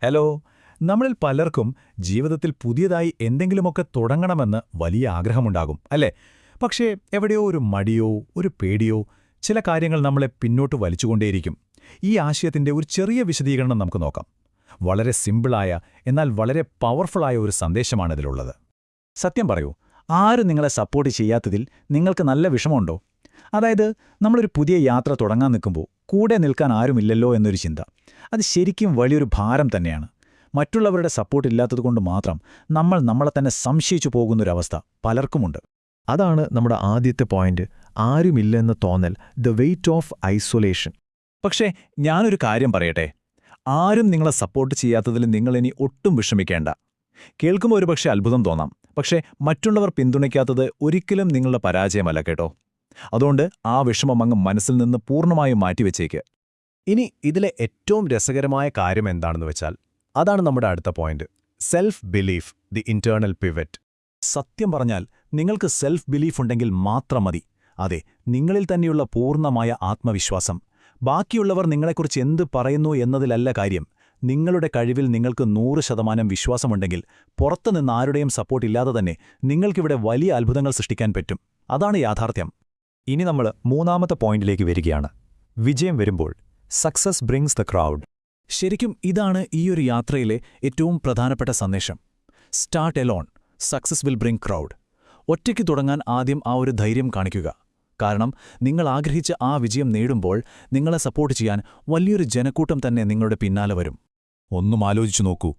Hello. നമ്മളിൽ പലർക്കും ജീവിതത്തിൽ പുതിയതായി എന്തെങ്കിലുമൊക്കെ തുടങ്ങണമെന്ന് വലിയ ആഗ്രഹമുണ്ടാകും, അല്ലേ? പക്ഷേ എവിടെയോ ഒരു മടിയോ ഒരു പേടിയോ ചില കാര്യങ്ങൾ നമ്മളെ പിന്നോട്ട് വലിച്ചുകൊണ്ടേയിരിക്കും. ഈ ആശയത്തിന്റെ ഒരു ചെറിയ വിശദീകരണം നമുക്ക് നോക്കാം. വളരെ സിമ്പിളായ എന്നാൽ വളരെ പവർഫുള്ളായ ഒരു സന്ദേശമാണിതിലുള്ളത്. സത്യം പറയൂ, ആരും നിങ്ങളെ സപ്പോർട്ട് ചെയ്യാത്തതിൽ നിങ്ങൾക്ക് നല്ല വിഷമമുണ്ടോ? അതായത്, നമ്മളൊരു പുതിയ യാത്ര തുടങ്ങാൻ നിൽക്കുമ്പോൾ കൂടെ നിൽക്കാൻ ആരുമില്ലല്ലോ എന്നൊരു ചിന്ത. അത് ശരിക്കും വലിയൊരു ഭാരം തന്നെയാണ്. മറ്റുള്ളവരുടെ സപ്പോർട്ട് ഇല്ലാത്തതുകൊണ്ട് മാത്രം നമ്മൾ നമ്മളെ തന്നെ സംശയിച്ചു പോകുന്നൊരവസ്ഥ പലർക്കുമുണ്ട്. അതാണ് നമ്മുടെ ആദ്യത്തെ പോയിന്റ്, ആരുമില്ലെന്ന തോന്നൽ, ദ വെയ്റ്റ് ഓഫ് ഐസൊലേഷൻ. പക്ഷേ ഞാനൊരു കാര്യം പറയട്ടെ, ആരും നിങ്ങളെ സപ്പോർട്ട് ചെയ്യാത്തതിൽ നിങ്ങളിനി ഒട്ടും വിഷമിക്കേണ്ട. കേൾക്കുമ്പോൾ ഒരുപക്ഷെ അത്ഭുതം തോന്നാം, പക്ഷേ മറ്റുള്ളവർ പിന്തുണയ്ക്കാത്തത് ഒരിക്കലും നിങ്ങളുടെ പരാജയമല്ല കേട്ടോ. അതുകൊണ്ട് ആ വിഷമം അങ്ങ് മനസ്സിൽ നിന്ന് പൂർണ്ണമായും മാറ്റിവെച്ചേക്ക്. ഇനി ഇതിലെ ഏറ്റവും രസകരമായ കാര്യം എന്താണെന്ന് വെച്ചാൽ, അതാണ് നമ്മുടെ അടുത്ത point, self belief, the internal pivot. സത്യം പറഞ്ഞാൽ നിങ്ങൾക്ക് സെൽഫ് ബിലീഫ് ഉണ്ടെങ്കിൽ മാത്രം മതി. അതെ, നിങ്ങളിൽ തന്നെയുള്ള പൂർണ്ണമായ ആത്മവിശ്വാസം. ബാക്കിയുള്ളവർ നിങ്ങളെക്കുറിച്ച് എന്ത് പറയുന്നു എന്നതിലല്ല കാര്യം. നിങ്ങളുടെ കഴിവിൽ നിങ്ങൾക്ക് 100% വിശ്വാസമുണ്ടെങ്കിൽ പുറത്തുനിന്ന് ആരുടെയും സപ്പോർട്ടില്ലാതെ തന്നെ നിങ്ങൾക്കിവിടെ വലിയ അത്ഭുതങ്ങൾ സൃഷ്ടിക്കാൻ പറ്റും. അതാണ് യാഥാർത്ഥ്യം. ഇനി നമ്മൾ മൂന്നാമത്തെ പോയിന്റിലേക്ക് വരികയാണ്. വിജയം വരുമ്പോൾ സക്സസ് ബ്രിങ്സ് ദ ക്രൗഡ്. ശരിക്കും ഇതാണ് ഈയൊരു യാത്രയിലെ ഏറ്റവും പ്രധാനപ്പെട്ട സന്ദേശം. Start alone, success will bring crowd. ഒറ്റയ്ക്ക് തുടങ്ങാൻ ആദ്യം ആ ഒരു ധൈര്യം കാണിക്കുക. കാരണം നിങ്ങൾ ആഗ്രഹിച്ച ആ വിജയം നേടുമ്പോൾ നിങ്ങളെ സപ്പോർട്ട് ചെയ്യാൻ വലിയൊരു ജനക്കൂട്ടം തന്നെ നിങ്ങളുടെ പിന്നാലെ വരും. ഒന്നും ആലോചിച്ചു നോക്കൂ.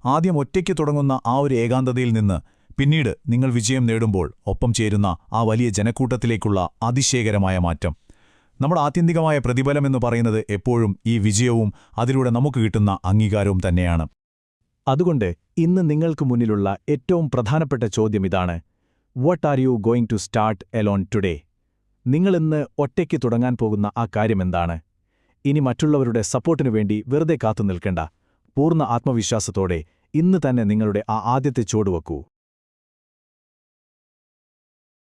ആദ്യം ഒറ്റയ്ക്ക് തുടങ്ങുന്ന ആ ഒരു ഏകാന്തതയിൽ നിന്ന് പിന്നീട് നിങ്ങൾ വിജയം നേടുമ്പോൾ ഒപ്പം ചേരുന്ന ആ വലിയ ജനക്കൂട്ടത്തിലേക്കുള്ള അതിശയകരമായ മാറ്റം. നമ്മുടെ ആത്യന്തികമായ പ്രതിഫലമെന്ന് പറയുന്നത് എപ്പോഴും ഈ വിജയവും അതിലൂടെ നമുക്ക് കിട്ടുന്ന അംഗീകാരവും തന്നെയാണ്. അതുകൊണ്ട് ഇന്ന് നിങ്ങൾക്ക് മുന്നിലുള്ള ഏറ്റവും പ്രധാനപ്പെട്ട ചോദ്യം ഇതാണ്: what are you going to start alone today? നിങ്ങളിന്ന് ഒറ്റയ്ക്ക് തുടങ്ങാൻ പോകുന്ന ആ കാര്യമെന്താണ്? ഇനി മറ്റുള്ളവരുടെ സപ്പോർട്ടിനു വേണ്ടി വെറുതെ കാത്തു നിൽക്കണ്ട. പൂർണ്ണ ആത്മവിശ്വാസത്തോടെ ഇന്ന് തന്നെ നിങ്ങളുടെ ആ ആദ്യത്തെ ചുവട് വെക്കൂ.